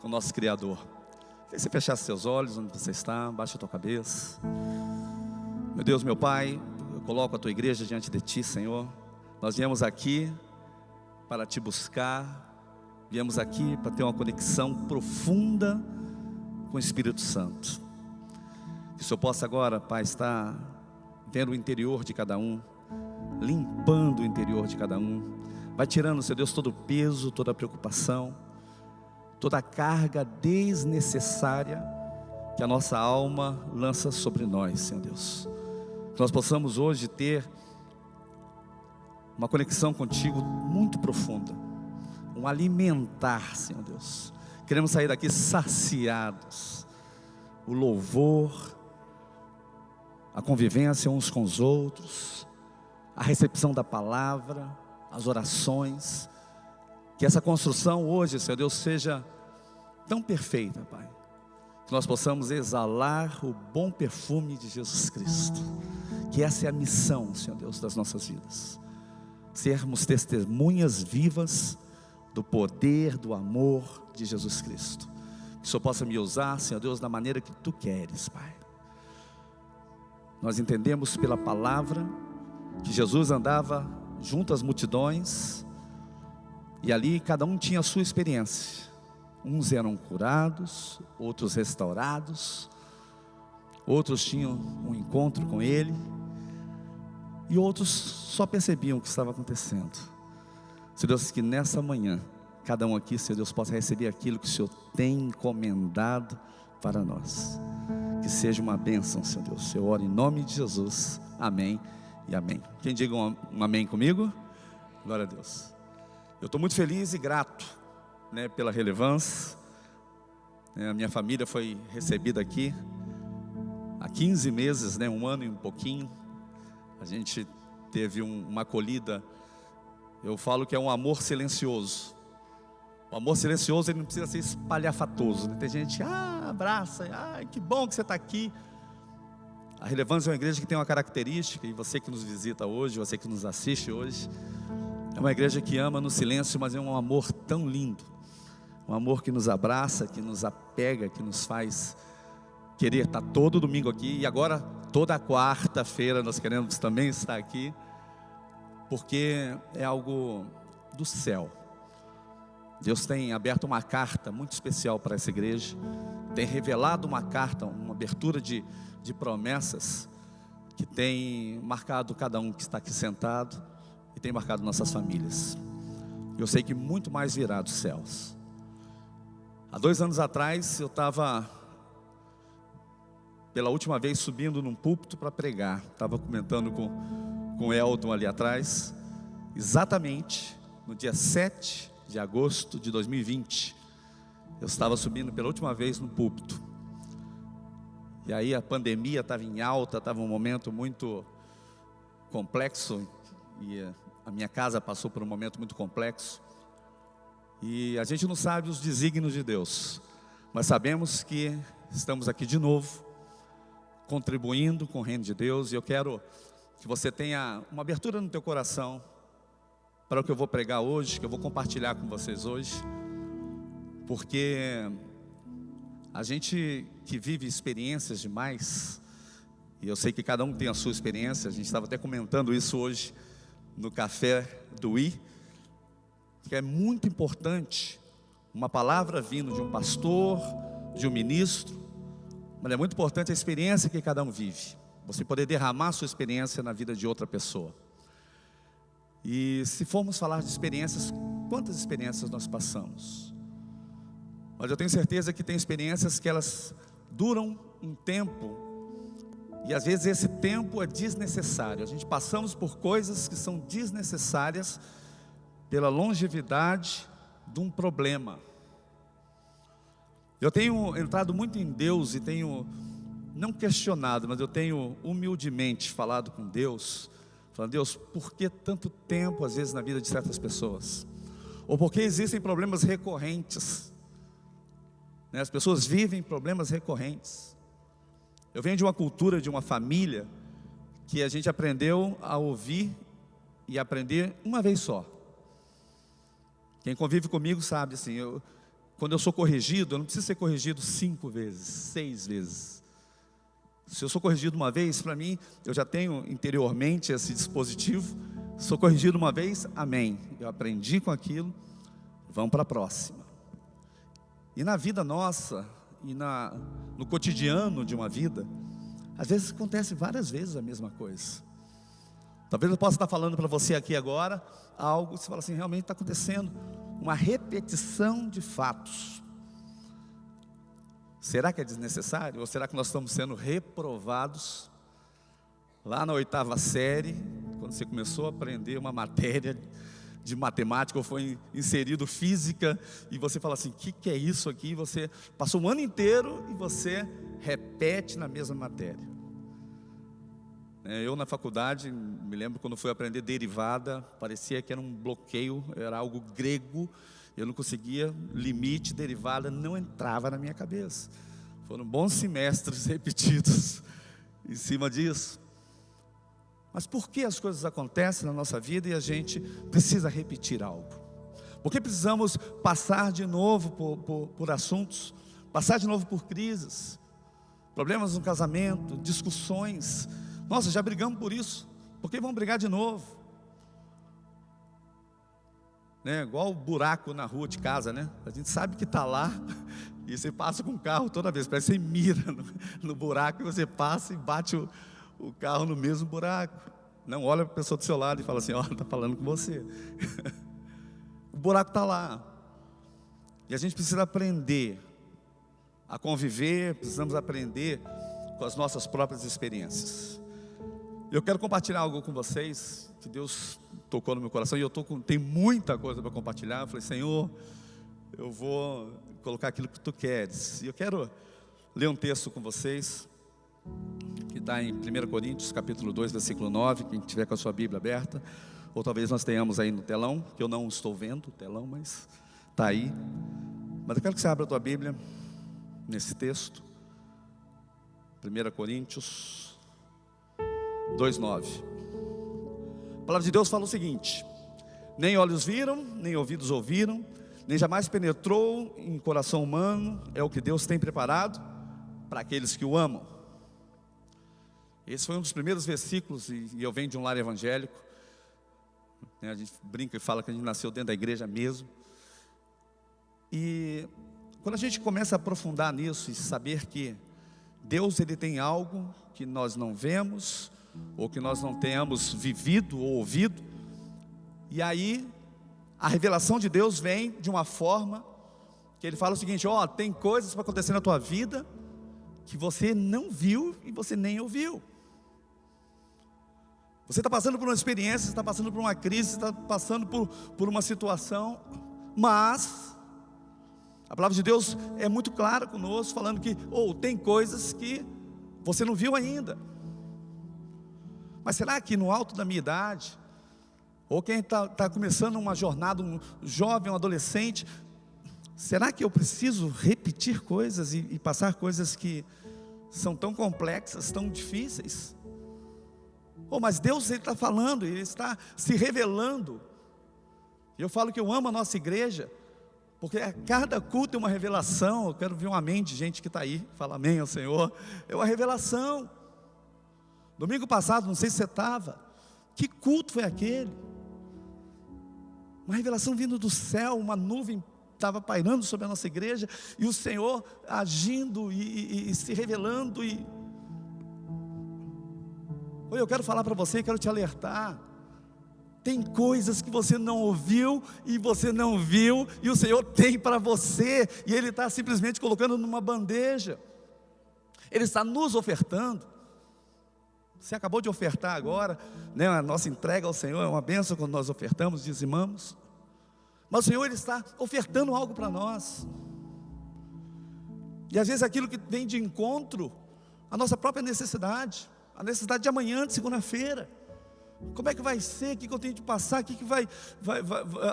com o nosso Criador. Queria que você fechasse seus olhos onde você está, baixe a tua cabeça. Meu Deus, meu Pai, eu coloco a tua igreja diante de ti, Senhor. Nós viemos aqui para te buscar, viemos aqui para ter uma conexão profunda com o Espírito Santo. Que o Senhor possa agora, Pai, estar vendo o interior de cada um, limpando o interior de cada um. Vai tirando, Senhor Deus, todo o peso, toda a preocupação, toda a carga desnecessária que a nossa alma lança sobre nós, Senhor Deus. Que nós possamos hoje ter uma conexão contigo muito profunda, um alimentar, Senhor Deus. Queremos sair daqui saciados. O louvor, a convivência uns com os outros, a recepção da palavra, as orações. Que essa construção hoje, Senhor Deus, seja tão perfeita, Pai, que nós possamos exalar o bom perfume de Jesus Cristo. Que essa é a missão, Senhor Deus, das nossas vidas. Sermos testemunhas vivas do poder, do amor de Jesus Cristo. Que o Senhor possa me usar, Senhor Deus, da maneira que Tu queres, Pai. Nós entendemos pela palavra que Jesus andava junto às multidões, e ali cada um tinha a sua experiência. Uns eram curados, outros restaurados, outros tinham um encontro com Ele, e outros só percebiam o que estava acontecendo. Senhor Deus, que nessa manhã, cada um aqui, Senhor Deus, possa receber aquilo que o Senhor tem encomendado para nós. Que seja uma bênção, Senhor Deus. Eu oro em nome de Jesus, amém e amém. Quem diga um amém comigo? Glória a Deus. Eu estou muito feliz e grato, pela relevância. A minha família foi recebida aqui há 15 meses, um ano e um pouquinho. A gente teve uma acolhida. Eu falo que é um amor silencioso. O amor silencioso, ele não precisa ser espalhafatoso, Tem gente, abraça, que bom que você está aqui. A Relevância é uma igreja que tem uma característica, e você que nos visita hoje, você que nos assiste hoje, é uma igreja que ama no silêncio, mas é um amor tão lindo. Um amor que nos abraça, que nos apega, que nos faz querer estar todo domingo aqui. E agora, toda quarta-feira, nós queremos também estar aqui, porque é algo do céu. Deus tem aberto uma carta muito especial para essa igreja, tem revelado uma carta, uma abertura de promessas, que tem marcado cada um que está aqui sentado, e tem marcado nossas famílias. Eu sei que muito mais virá dos céus. Há 2 anos atrás, eu estava, pela última vez, subindo num púlpito para pregar. Estava comentando com o Elton ali atrás, exatamente no dia 7 de agosto de 2020, eu estava subindo pela última vez no púlpito. E aí a pandemia estava em alta, estava um momento muito complexo, e a minha casa passou por um momento muito complexo. E a gente não sabe os desígnios de Deus, mas sabemos que estamos aqui de novo, contribuindo com o reino de Deus. E eu quero que você tenha uma abertura no teu coração para o que eu vou pregar hoje, que eu vou compartilhar com vocês hoje, porque a gente que vive experiências demais, e eu sei que cada um tem a sua experiência. A gente estava até comentando isso hoje no café do I, que é muito importante uma palavra vindo de um pastor, de um ministro, mas é muito importante a experiência que cada um vive, você poder derramar a sua experiência na vida de outra pessoa. E se formos falar de experiências, quantas experiências nós passamos? Mas eu tenho certeza que tem experiências que elas duram um tempo, e às vezes esse tempo é desnecessário. A gente passamos por coisas que são desnecessárias pela longevidade de um problema. Eu tenho entrado muito em Deus e tenho, não questionado, mas eu tenho humildemente falado com Deus, falando: Deus, por que tanto tempo às vezes na vida de certas pessoas? Ou porque existem problemas recorrentes, As pessoas vivem problemas recorrentes. Eu venho de uma cultura, de uma família, que a gente aprendeu a ouvir e aprender uma vez só. Quem convive comigo sabe assim, quando eu sou corrigido, eu não preciso ser corrigido 5 vezes, 6 vezes. Se eu sou corrigido uma vez, para mim, eu já tenho interiormente esse dispositivo. Sou corrigido uma vez, amém. Eu aprendi com aquilo, vamos para a próxima. E na vida nossa, e no cotidiano de uma vida, às vezes acontece várias vezes a mesma coisa. Talvez eu possa estar falando para você aqui agora algo, você fala assim, realmente está acontecendo uma repetição de fatos. Será que é desnecessário? Ou será que nós estamos sendo reprovados? Lá na 8ª série, quando você começou a aprender uma matéria de matemática, ou foi inserido física, e você fala assim, o que é isso aqui? E você passou um ano inteiro e você repete na mesma matéria. Eu na faculdade, me lembro quando fui aprender derivada, parecia que era um bloqueio, era algo grego, eu não conseguia, limite, derivada, não entrava na minha cabeça. Foram bons semestres repetidos em cima disso. Mas por que as coisas acontecem na nossa vida e a gente precisa repetir algo? Por que precisamos passar de novo por assuntos, passar de novo por crises, problemas no casamento, discussões? Nossa, já brigamos por isso, por que vamos brigar de novo? Igual o buraco na rua de casa, a gente sabe que está lá, e você passa com o carro toda vez, parece que você mira no buraco, e você passa e bate o carro no mesmo buraco. Não olha para a pessoa do seu lado e fala assim, está falando com você. O buraco está lá, e a gente precisa aprender a conviver, precisamos aprender com as nossas próprias experiências. Eu quero compartilhar algo com vocês, que Deus tocou no meu coração, e tem muita coisa para compartilhar. Eu falei, Senhor, eu vou colocar aquilo que Tu queres. E eu quero ler um texto com vocês, que está em 1 Coríntios, capítulo 2, versículo 9, quem tiver com a sua Bíblia aberta, ou talvez nós tenhamos aí no telão, que eu não estou vendo o telão, mas está aí. Mas eu quero que você abra a tua Bíblia, nesse texto, 1 Coríntios 2:9. A palavra de Deus fala o seguinte: nem olhos viram, nem ouvidos ouviram, nem jamais penetrou em coração humano, é o que Deus tem preparado para aqueles que o amam. Esse foi um dos primeiros versículos, e eu venho de um lar evangélico, a gente brinca e fala que a gente nasceu dentro da igreja mesmo. E quando a gente começa a aprofundar nisso e saber que Deus, Ele tem algo que nós não vemos, ou que nós não tenhamos vivido ou ouvido, e aí a revelação de Deus vem de uma forma que Ele fala o seguinte: tem coisas para acontecer na tua vida que você não viu e você nem ouviu. Você está passando por uma experiência, você está passando por uma crise, você está passando por uma situação, mas a palavra de Deus é muito clara conosco, falando que tem coisas que você não viu ainda. Mas será que no alto da minha idade, ou quem está começando uma jornada, um jovem, um adolescente, será que eu preciso repetir coisas e passar coisas que são tão complexas, tão difíceis? Mas Deus, Ele está falando, Ele está se revelando. E eu falo que eu amo a nossa igreja, porque a cada culto é uma revelação. Eu quero ver um amém de gente que está aí, fala amém ao Senhor. É uma revelação. Domingo passado, não sei se você estava, que culto foi aquele? Uma revelação vindo do céu, uma nuvem estava pairando sobre a nossa igreja, e o Senhor agindo e se revelando. Eu quero falar para você, quero te alertar. Tem coisas que você não ouviu e você não viu, e o Senhor tem para você, e Ele está simplesmente colocando numa bandeja. Ele está nos ofertando. Você acabou de ofertar agora, a nossa entrega ao Senhor é uma bênção quando nós ofertamos, dizimamos. Mas o Senhor, Ele está ofertando algo para nós. E às vezes aquilo que vem de encontro à nossa própria necessidade, a necessidade de amanhã, de segunda-feira. Como é que vai ser? O que eu tenho de passar? O que vai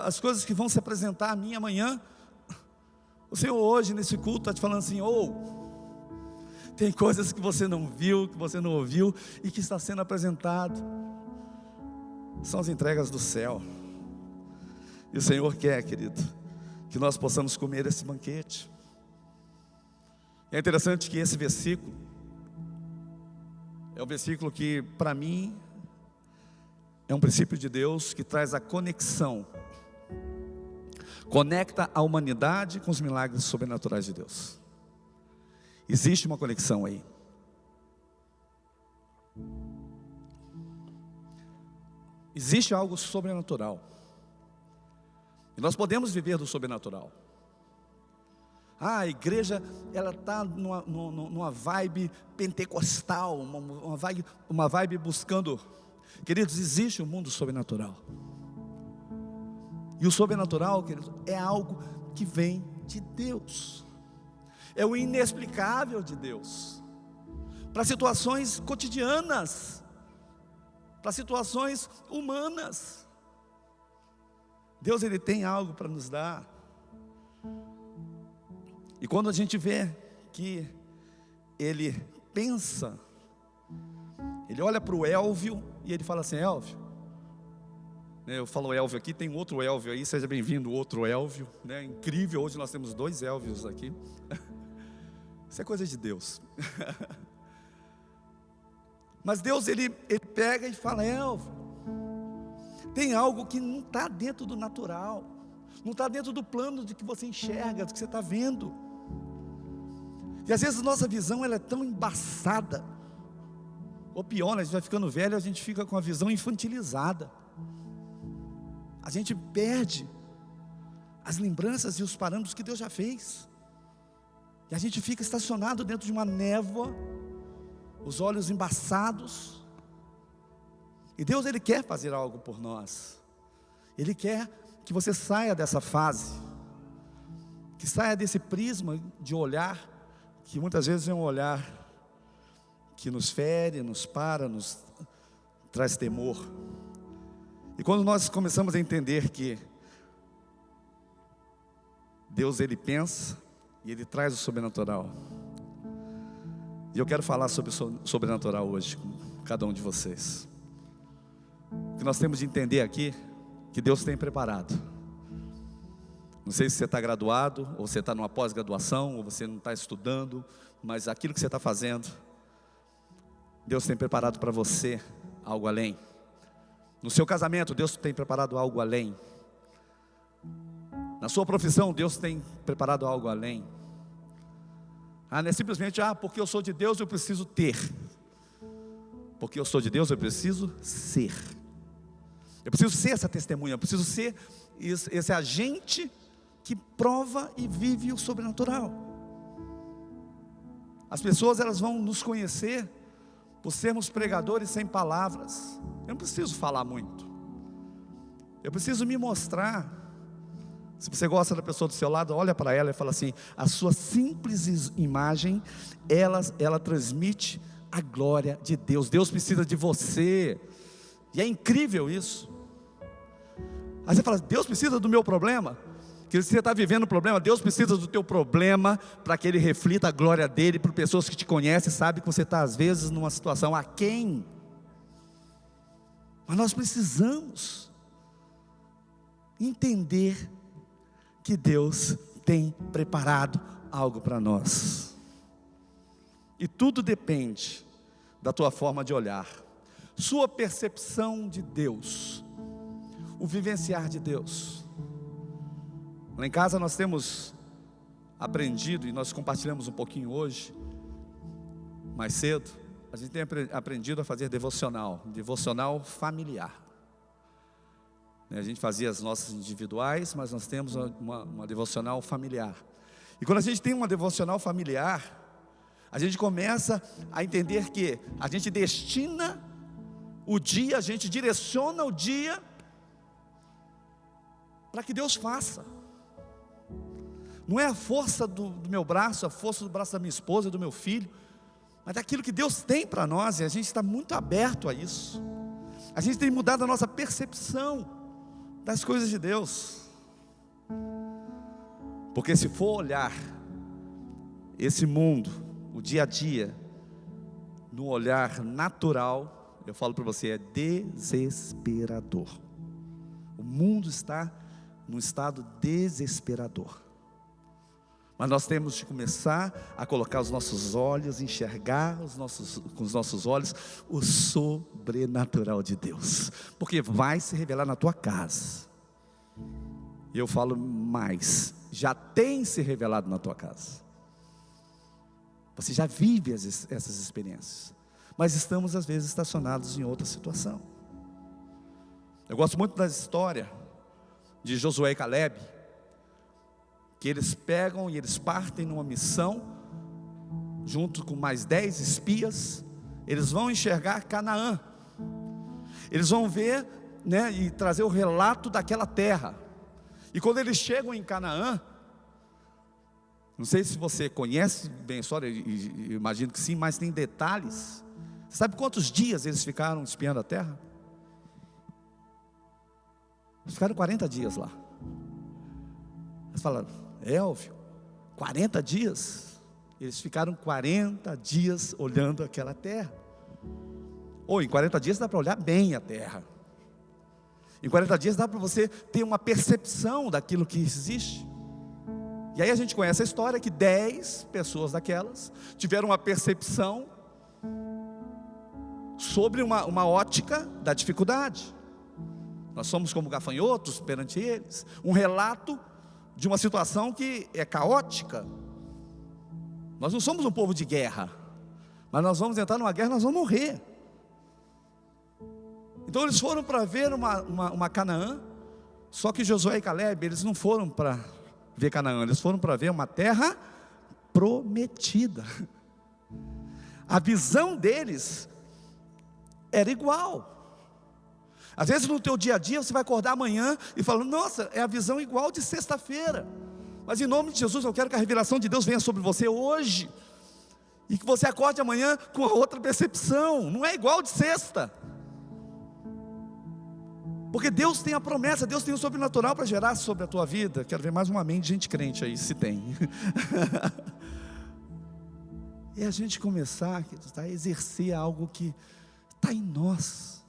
as coisas que vão se apresentar a mim amanhã? O Senhor hoje nesse culto está te falando assim: tem coisas que você não viu, que você não ouviu, e que está sendo apresentado. São as entregas do céu. E o Senhor quer, querido, que nós possamos comer esse banquete. É interessante que esse versículo é um versículo que, para mim, é um princípio de Deus que traz a conexão, conecta a humanidade com os milagres sobrenaturais de Deus. Existe uma conexão aí. Existe algo sobrenatural. E nós podemos viver do sobrenatural. A igreja, ela está numa vibe pentecostal, uma vibe buscando. Queridos, existe um mundo sobrenatural. E o sobrenatural, queridos, é algo que vem de Deus. É o inexplicável de Deus. Para situações cotidianas, para situações humanas. Deus, Ele tem algo para nos dar. E quando a gente vê que Ele pensa, Ele olha para o Elvio e Ele fala assim: Elvio, eu falo Elvio aqui, tem outro Elvio aí, seja bem-vindo, outro Elvio, né? Incrível, hoje nós temos 2 Elvios aqui. Isso é coisa de Deus. Mas Deus, ele pega e fala: Elvio, tem algo que não está dentro do natural, não está dentro do plano de que você enxerga, do que você está vendo. E às vezes a nossa visão, ela é tão embaçada, ou pior, né, a gente vai ficando velho, a gente fica com a visão infantilizada. A gente perde as lembranças e os parâmetros que Deus já fez. E a gente fica estacionado dentro de uma névoa, os olhos embaçados. E Deus, Ele quer fazer algo por nós. Ele quer que você saia dessa fase, que saia desse prisma de olhar, que muitas vezes é um olhar que nos fere, nos para, nos traz temor. E quando nós começamos a entender que Deus, Ele pensa e Ele traz o sobrenatural. E eu quero falar sobre o sobrenatural hoje com cada um de vocês. O que nós temos de entender aqui, que Deus tem preparado. Não sei se você está graduado, ou você está numa pós-graduação, ou você não está estudando, mas aquilo que você está fazendo, Deus tem preparado para você algo além. No seu casamento, Deus tem preparado algo além. Na sua profissão, Deus tem preparado algo além. Não é simplesmente, porque eu sou de Deus, eu preciso ter. Porque eu sou de Deus, eu preciso ser. Eu preciso ser essa testemunha, eu preciso ser esse agente que prova e vive o sobrenatural. As pessoas, elas vão nos conhecer por sermos pregadores sem palavras. Eu não preciso falar muito, eu preciso me mostrar. Se você gosta da pessoa do seu lado, olha para ela e fala assim: a sua simples imagem, ela transmite a glória de Deus. Deus precisa de você. E é incrível isso. Aí você fala: Deus precisa do meu problema? Que você está vivendo um problema, Deus precisa do teu problema para que Ele reflita a glória dEle para pessoas que te conhecem, sabem que você está às vezes numa situação aquém. Mas nós precisamos entender que Deus tem preparado algo para nós. E tudo depende da tua forma de olhar, sua percepção de Deus, o vivenciar de Deus. Lá em casa nós temos aprendido, e nós compartilhamos um pouquinho hoje, mais cedo, a gente tem aprendido a fazer devocional familiar. A gente fazia as nossas individuais, mas nós temos uma devocional familiar. E quando a gente tem uma devocional familiar, a gente começa a entender que a gente destina o dia, a gente direciona o dia para que Deus faça. Não é a força do meu braço, a força do braço da minha esposa, do meu filho, mas daquilo que Deus tem para nós, e a gente está muito aberto a isso. A gente tem mudado a nossa percepção das coisas de Deus. Porque se for olhar esse mundo, o dia a dia, no olhar natural, eu falo para você, é desesperador. O mundo está num estado desesperador. Mas nós temos de começar a colocar os nossos olhos, enxergar com os nossos olhos o sobrenatural de Deus, porque vai se revelar na tua casa. E eu falo mais, já tem se revelado na tua casa. Você já vive essas experiências, mas estamos às vezes estacionados em outra situação. Eu gosto muito da história de Josué e Caleb, que eles pegam e eles partem numa missão, junto com mais 10 espias. Eles vão enxergar Canaã, eles vão ver, e trazer o relato daquela terra. E quando eles chegam em Canaã, não sei se você conhece bem a história, eu imagino que sim, mas tem detalhes. Você sabe quantos dias eles ficaram espiando a terra? Eles ficaram 40 dias lá. Eles falaram: Elvio, 40 dias? Eles ficaram 40 dias olhando aquela terra. Ou em 40 dias dá para olhar bem a terra. Em 40 dias dá para você ter uma percepção daquilo que existe. E aí a gente conhece a história que 10 pessoas daquelas tiveram uma percepção sobre uma ótica da dificuldade. Nós somos como gafanhotos perante eles. Um relato de uma situação que é caótica. Nós não somos um povo de guerra, mas nós vamos entrar numa guerra, nós vamos morrer. Então eles foram para ver uma Canaã. Só que Josué e Caleb, eles não foram para ver Canaã, eles foram para ver uma terra prometida. A visão deles era igual. Às vezes no teu dia a dia você vai acordar amanhã e falar: nossa, é a visão igual de sexta-feira. Mas em nome de Jesus eu quero que a revelação de Deus venha sobre você hoje, e que você acorde amanhã com outra percepção. Não é igual de sexta, porque Deus tem a promessa, Deus tem o sobrenatural para gerar sobre a tua vida. Quero ver mais um amém de gente crente aí, se tem. E a gente começar a exercer algo que está em nós.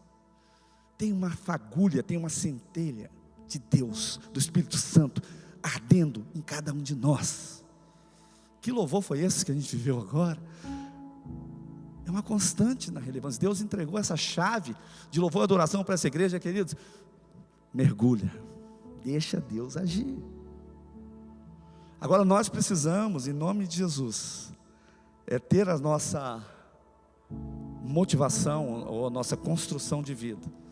Tem uma fagulha, tem uma centelha de Deus, do Espírito Santo, ardendo em cada um de nós. Que louvor foi esse que a gente viveu agora? É uma constante na relevância. Deus entregou essa chave de louvor e adoração para essa igreja, queridos. Mergulha, deixa Deus agir. Agora nós precisamos, em nome de Jesus, ter a nossa motivação, ou a nossa construção de vida.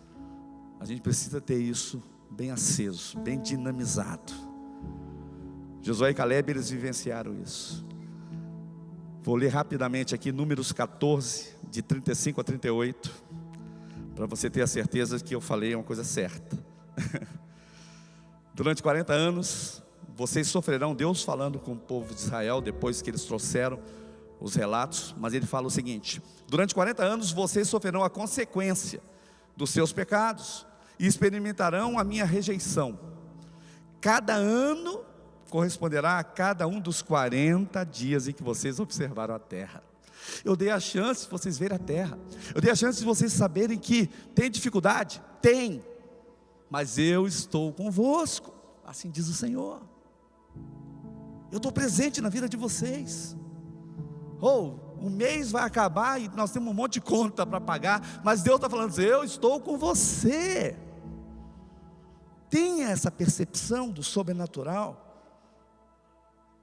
A gente precisa ter isso bem aceso, bem dinamizado. Josué e Caleb, eles vivenciaram isso. Vou ler rapidamente aqui Números 14, de 35 a 38, para você ter a certeza que eu falei uma coisa certa. Durante 40 anos, vocês sofrerão, Deus falando com o povo de Israel, depois que eles trouxeram os relatos, mas ele fala o seguinte: durante 40 anos vocês sofrerão a consequência dos seus pecados, e experimentarão a minha rejeição. Cada ano corresponderá a cada um dos 40 dias em que vocês observaram a terra. Eu dei a chance de vocês verem a terra. Eu dei a chance de vocês saberem que tem dificuldade? Tem. Mas eu estou convosco, assim diz o Senhor. Eu estou presente na vida de vocês. O mês vai acabar e nós temos um monte de conta para pagar, mas Deus está falando assim: eu estou com você. Tenha essa percepção do sobrenatural.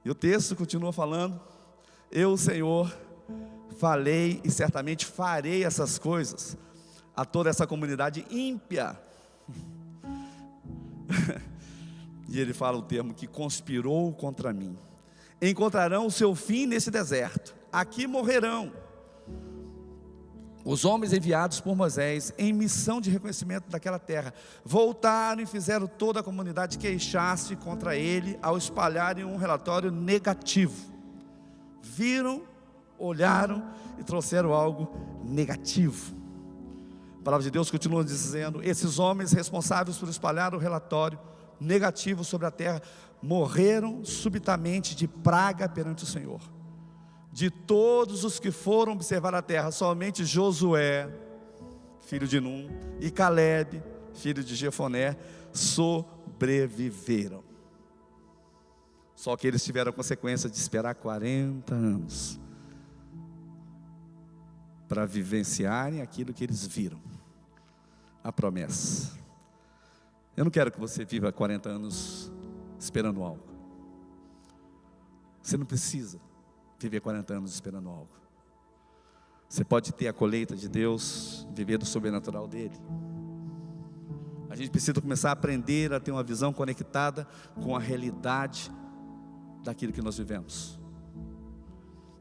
E o texto continua falando: eu, Senhor, falei e certamente farei essas coisas a toda essa comunidade ímpia. E ele fala o termo que conspirou contra mim. Encontrarão o seu fim nesse deserto, aqui morrerão. Os homens enviados por Moisés em missão de reconhecimento daquela terra voltaram e fizeram toda a comunidade queixar-se contra ele, ao espalharem um relatório negativo. Viram, olharam e trouxeram algo negativo. A palavra de Deus continua dizendo: esses homens responsáveis por espalhar o relatório negativo sobre a terra morreram subitamente de praga perante o Senhor. De todos os que foram observar a terra, somente Josué, filho de Num, e Caleb, filho de Jefoné, sobreviveram. Só que eles tiveram a consequência de esperar 40 anos para vivenciarem aquilo que eles viram, a promessa. Eu não quero que você viva 40 anos esperando algo. Você não precisa viver 40 anos esperando algo. Você pode ter a colheita de Deus, viver do sobrenatural dele. A gente precisa começar a aprender a ter uma visão conectada com a realidade daquilo que nós vivemos.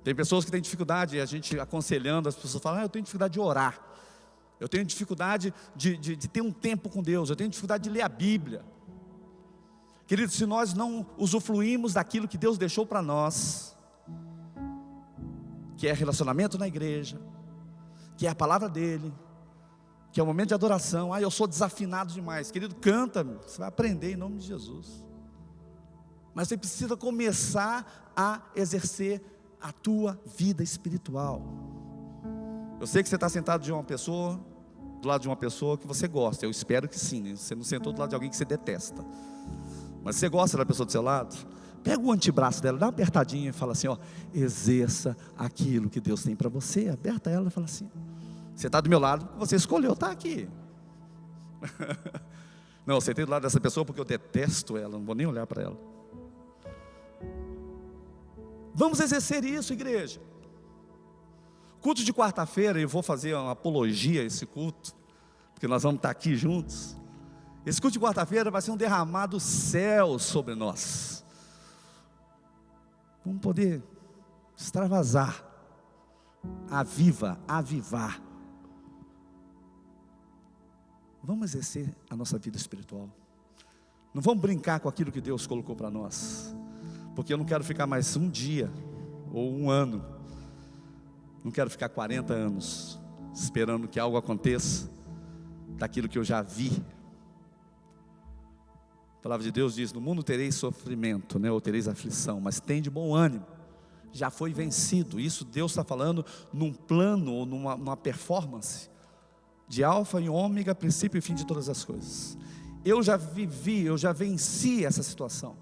Tem pessoas que têm dificuldade, a gente aconselhando, as pessoas falam: eu tenho dificuldade de orar, eu tenho dificuldade de ter um tempo com Deus, eu tenho dificuldade de ler a Bíblia. Queridos, se nós não usufruímos daquilo que Deus deixou para nós, que é relacionamento na igreja, que é a palavra dele, que é o momento de adoração. Eu sou desafinado demais. Querido, canta, você vai aprender em nome de Jesus. Mas você precisa começar a exercer a tua vida espiritual. Eu sei que você está sentado do lado de uma pessoa que você gosta. Eu espero que sim, né? Você não sentou do lado de alguém que você detesta. Mas você gosta da pessoa do seu lado? Pega o antebraço dela, dá uma apertadinha e fala assim: exerça aquilo que Deus tem para você. Aperta ela e fala assim: você está do meu lado porque você escolheu estar aqui. Não, eu sentei do lado dessa pessoa porque eu detesto ela, não vou nem olhar para ela. Vamos exercer isso, igreja. Culto de quarta-feira, eu vou fazer uma apologia a esse culto, porque nós vamos estar aqui juntos. Esse culto de quarta-feira vai ser um derramado céu sobre nós. Vamos poder extravasar, avivar. Vamos exercer a nossa vida espiritual. Não vamos brincar com aquilo que Deus colocou para nós, porque eu não quero ficar mais um dia ou um ano, não quero ficar 40 anos esperando que algo aconteça daquilo que eu já vi. A palavra de Deus diz: no mundo tereis sofrimento, ou tereis aflição, mas tem de bom ânimo, já foi vencido. Isso Deus está falando num plano ou numa performance de alfa e ômega, princípio e fim de todas as coisas. Eu já vivi, eu já venci essa situação.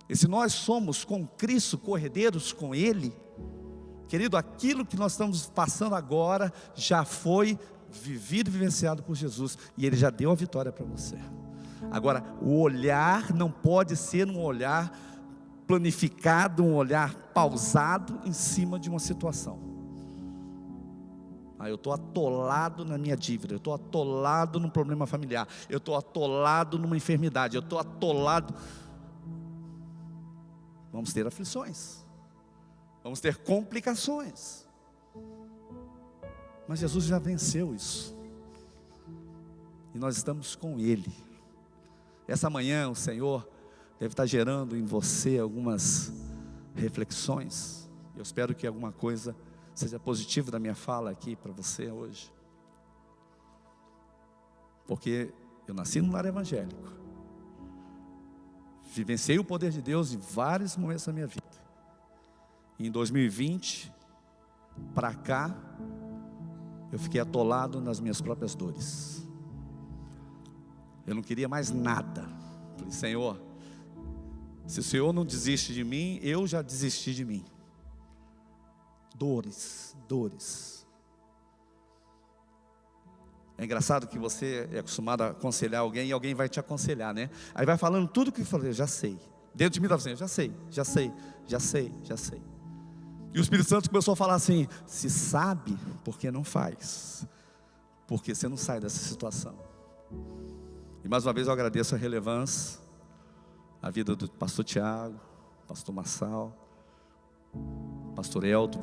E se nós somos com Cristo, corredeiros com Ele, querido, aquilo que nós estamos passando agora já foi vivido e vivenciado por Jesus, e Ele já deu a vitória para você. Agora, o olhar não pode ser um olhar planificado, um olhar pausado em cima de uma situação. Eu estou atolado na minha dívida, eu estou atolado num problema familiar, eu estou atolado numa enfermidade, eu estou atolado. Vamos ter aflições, vamos ter complicações, mas Jesus já venceu isso, e nós estamos com Ele. Essa manhã o Senhor deve estar gerando em você algumas reflexões. Eu espero que alguma coisa seja positiva da minha fala aqui para você hoje, porque eu nasci num lar evangélico, vivenciei o poder de Deus em vários momentos da minha vida, e em 2020 para cá eu fiquei atolado nas minhas próprias dores. Eu não queria mais nada. Falei: Senhor, se o Senhor não desiste de mim, eu já desisti de mim. Dores. É engraçado que você é acostumado a aconselhar alguém, e alguém vai te aconselhar, né? Aí vai falando tudo que eu falei: eu já sei. Dentro de mim estava assim: já sei. E o Espírito Santo começou a falar assim: se sabe, por que não faz? Porque você não sai dessa situação. E mais uma vez eu agradeço a relevância, a vida do pastor Tiago, pastor Marçal, pastor Elton,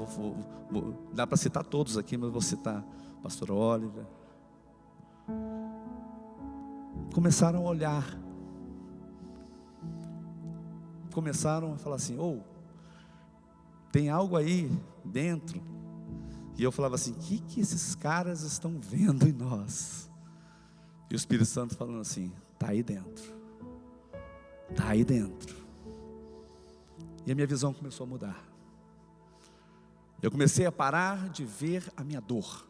dá para citar todos aqui, mas vou citar pastor Oliver. Começaram a olhar, começaram a falar assim: tem algo aí dentro. E eu falava assim: o que esses caras estão vendo em nós? E o Espírito Santo falando assim: está aí dentro. E a minha visão começou a mudar. Eu comecei a parar de ver a minha dor.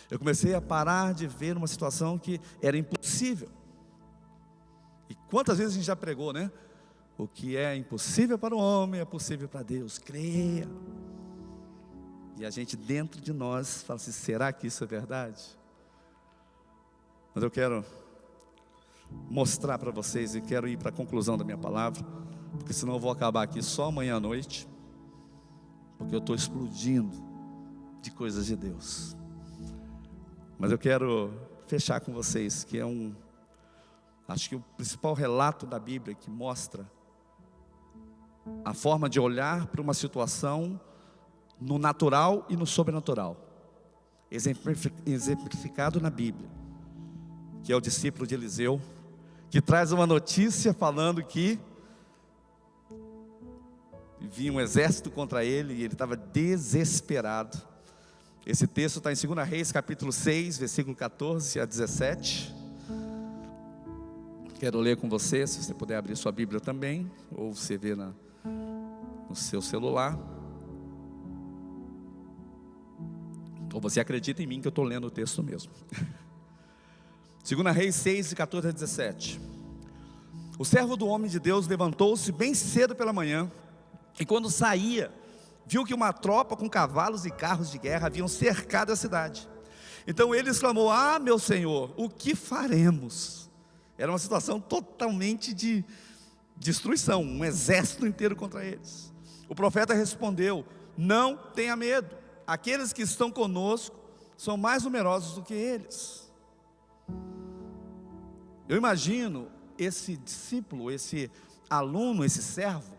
Eu comecei a parar de ver uma situação que era impossível. Quantas vezes a gente já pregou, né? O que é impossível para o homem é possível para Deus, creia. E a gente dentro de nós fala assim, será que isso é verdade? Mas eu quero mostrar para vocês e quero ir para a conclusão da minha palavra, porque senão eu vou acabar aqui só amanhã à noite, porque eu estou explodindo de coisas de Deus. Mas eu quero fechar com vocês, que acho que o principal relato da Bíblia que mostra a forma de olhar para uma situação no natural e no sobrenatural, exemplificado na Bíblia, que é o discípulo de Eliseu, que traz uma notícia falando que vinha um exército contra ele e ele estava desesperado. Esse texto está em 2 Reis, capítulo 6, versículo 14 a 17. Quero ler com você, se você puder abrir sua Bíblia também, ou você vê no seu celular. Ou você acredita em mim que eu estou lendo o texto mesmo. 2 Reis 6, de 14 a 17. O servo do homem de Deus levantou-se bem cedo pela manhã, e quando saía, viu que uma tropa com cavalos e carros de guerra haviam cercado a cidade. Então ele exclamou, meu Senhor, o que faremos? Era uma situação totalmente de destruição, um exército inteiro contra eles. O profeta respondeu, não tenha medo, aqueles que estão conosco são mais numerosos do que eles. Eu imagino esse discípulo, esse aluno, esse servo,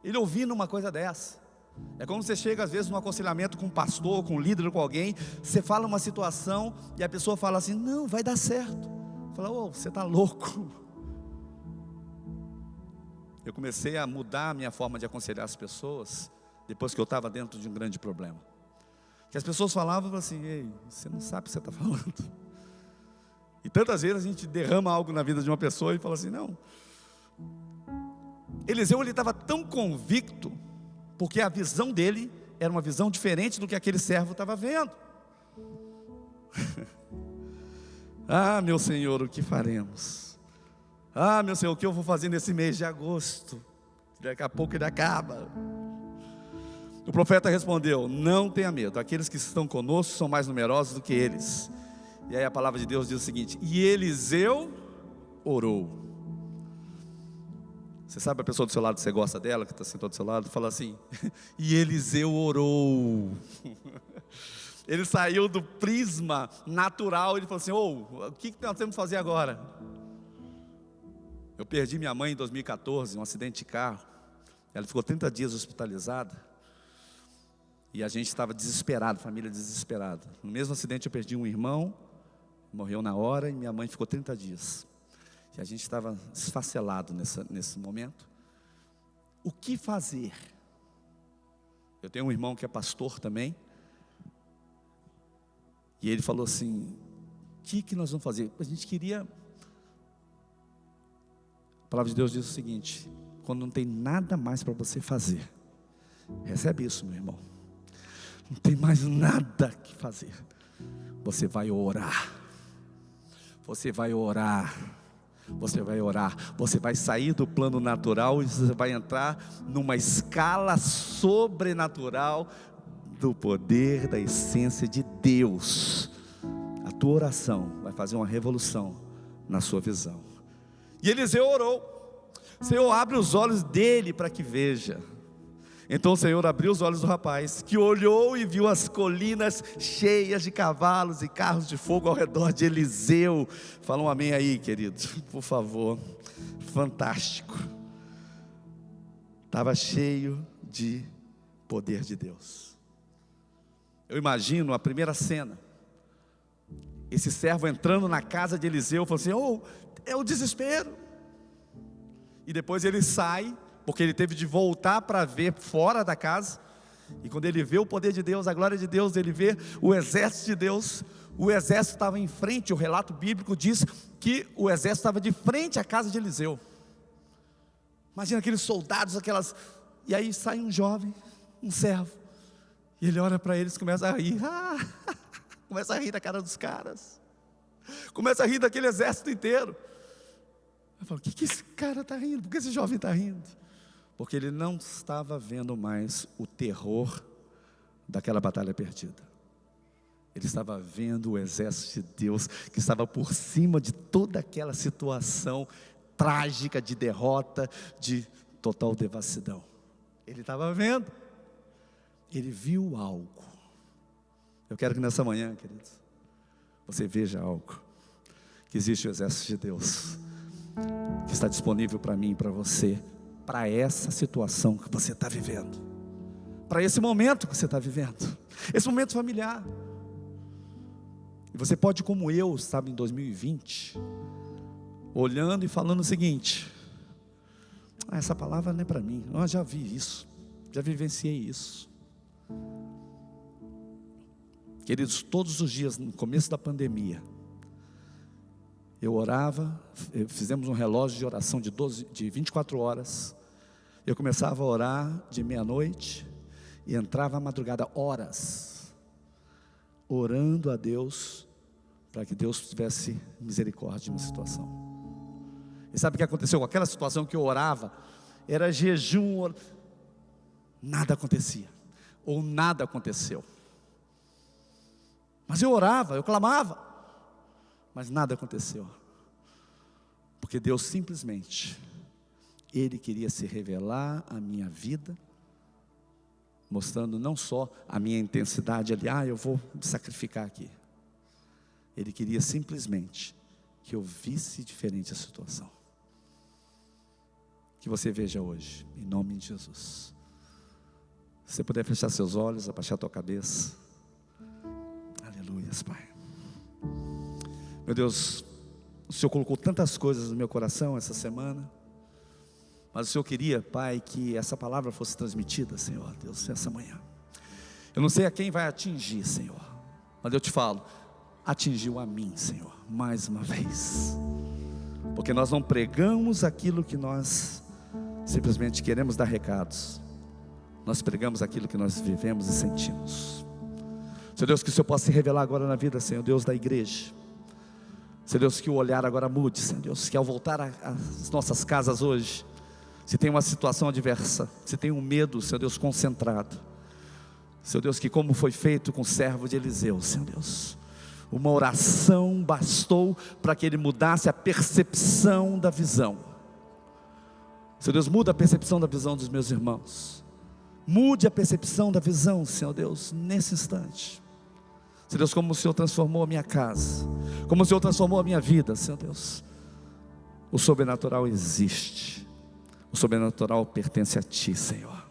ele ouvindo uma coisa dessa. É como você chega às vezes num aconselhamento com um pastor, com um líder, com alguém, você fala uma situação e a pessoa fala assim, não, vai dar certo. Fala, você está louco. Eu comecei a mudar a minha forma de aconselhar as pessoas, depois que eu estava dentro de um grande problema. Que as pessoas falavam assim, ei, você não sabe o que você está falando. E tantas vezes a gente derrama algo na vida de uma pessoa e fala assim, não. Eliseu, ele estava tão convicto, porque a visão dele era uma visão diferente do que aquele servo estava vendo. Meu Senhor, o que faremos? Meu Senhor, o que eu vou fazer nesse mês de agosto? Daqui a pouco ele acaba. O profeta respondeu, não tenha medo, aqueles que estão conosco são mais numerosos do que eles. E aí a palavra de Deus diz o seguinte, e Eliseu orou. Você sabe a pessoa do seu lado, você gosta dela, que está sentada do seu lado, fala assim, e Eliseu orou. Ele saiu do prisma natural, ele falou assim, o que nós temos que fazer agora? Eu perdi minha mãe em 2014, um acidente de carro. Ela ficou 30 dias hospitalizada. E a gente estava desesperado, família desesperada. No mesmo acidente eu perdi um irmão, morreu na hora, e minha mãe ficou 30 dias. E a gente estava esfacelado nesse momento. O que fazer? Eu tenho um irmão que é pastor também. E ele falou assim, o que nós vamos fazer? A gente queria... A palavra de Deus diz o seguinte, quando não tem nada mais para você fazer, recebe isso, meu irmão. Não tem mais nada que fazer. Você vai orar. Você vai orar. Você vai orar. Você vai sair do plano natural e você vai entrar numa escala sobrenatural do poder, da essência de Deus. A tua oração vai fazer uma revolução na sua visão. E Eliseu orou. Senhor, abre os olhos dele para que veja. Então o Senhor abriu os olhos do rapaz, que olhou e viu as colinas cheias de cavalos e carros de fogo ao redor de Eliseu. Fala um amém aí, querido, por favor. Fantástico. Estava cheio de poder de Deus. Eu imagino a primeira cena, esse servo entrando na casa de Eliseu, falou assim, é o desespero. E depois ele sai, porque ele teve de voltar para ver fora da casa. E quando ele vê o poder de Deus, a glória de Deus, ele vê o exército de Deus. O exército estava em frente, o relato bíblico diz que o exército estava de frente à casa de Eliseu. Imagina aqueles soldados, e aí sai um jovem, um servo, e ele olha para eles e começa a rir. Começa a rir da cara dos caras, começa a rir daquele exército inteiro. Eu falo, o que esse cara está rindo? Por que esse jovem está rindo? Porque ele não estava vendo mais o terror daquela batalha perdida. Ele estava vendo o exército de Deus que estava por cima de toda aquela situação trágica de derrota, de total devassidão. Ele estava vendo. Ele viu algo. Eu quero que nessa manhã, queridos, você veja algo. Que existe o exército de Deus que está disponível para mim e para você, para essa situação que você está vivendo, para esse momento que você está vivendo, esse momento familiar. E você pode, como eu estava em 2020, olhando e falando o seguinte: essa palavra não é para mim, eu já vi isso, já vivenciei isso. Queridos, todos os dias, no começo da pandemia, eu orava, fizemos um relógio de oração de 24 horas, eu começava a orar de meia-noite, e entrava à madrugada, horas, orando a Deus, para que Deus tivesse misericórdia de uma situação. E sabe o que aconteceu com aquela situação que eu orava? Era jejum, nada acontecia, ou nada aconteceu. Mas eu orava, eu clamava, mas nada aconteceu. Porque Deus simplesmente, Ele queria se revelar à minha vida, mostrando não só a minha intensidade ali, eu vou me sacrificar aqui. Ele queria simplesmente que eu visse diferente a situação. Que você veja hoje, em nome de Jesus. Se você puder fechar seus olhos, abaixar a tua cabeça. Aleluias, Pai. Meu Deus, o Senhor colocou tantas coisas no meu coração essa semana, mas o Senhor queria, Pai, que essa palavra fosse transmitida, Senhor, Deus, essa manhã. Eu não sei a quem vai atingir, Senhor, mas eu te falo, atingiu a mim, Senhor, mais uma vez. Porque nós não pregamos aquilo que nós simplesmente queremos dar recados, nós pregamos aquilo que nós vivemos e sentimos. Senhor Deus, que o Senhor possa se revelar agora na vida, Senhor Deus, da igreja. Senhor Deus, que o olhar agora mude, Senhor Deus, que ao voltar às nossas casas hoje, se tem uma situação adversa, se tem um medo, Senhor Deus, concentrado, Senhor Deus, que como foi feito com o servo de Eliseu, Senhor Deus, uma oração bastou para que ele mudasse a percepção da visão. Senhor Deus, muda a percepção da visão dos meus irmãos, mude a percepção da visão, Senhor Deus, nesse instante. Senhor Deus, como o Senhor transformou a minha casa, como o Senhor transformou a minha vida, Senhor Deus, o sobrenatural existe, o sobrenatural pertence a Ti, Senhor.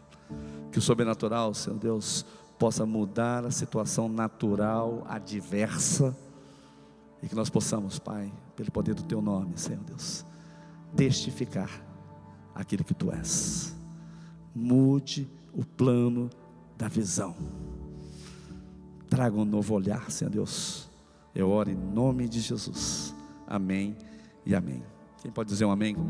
Que o sobrenatural, Senhor Deus, possa mudar a situação natural, adversa, e que nós possamos, Pai, pelo poder do Teu nome, Senhor Deus, testificar aquilo que Tu és. Mude o plano da visão, traga um novo olhar, Senhor Deus. Eu oro em nome de Jesus, amém e amém. Quem pode dizer um amém comigo?